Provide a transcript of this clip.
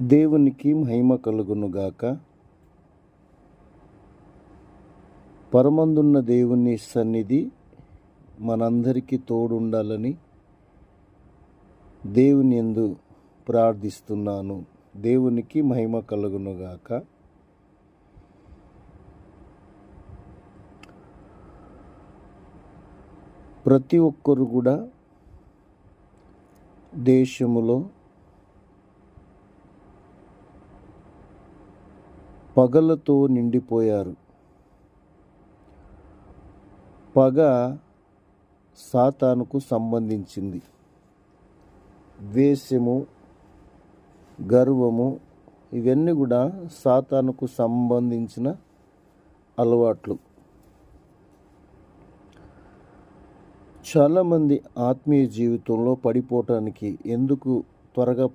దేవునికి మహిమ కలుగునుగాక. పరమందున్న దేవుని సన్నిధి మనందరికీ తోడుండాలని దేవుని యందు ప్రార్థిస్తున్నాను. దేవునికి మహిమ కలుగునుగాక. ప్రతి ఒక్కరు కూడా దేశములో పగలతో నిండిపోయారు. పగ సాతానుకు సంబంధించింది. ద్వేషము, గర్వము ఇవన్నీ కూడా సాతానుకు సంబంధించిన అలవాట్లు. చాలామంది ఆత్మీయ జీవితంలో పడిపోవటానికి ఎందుకు త్వరగా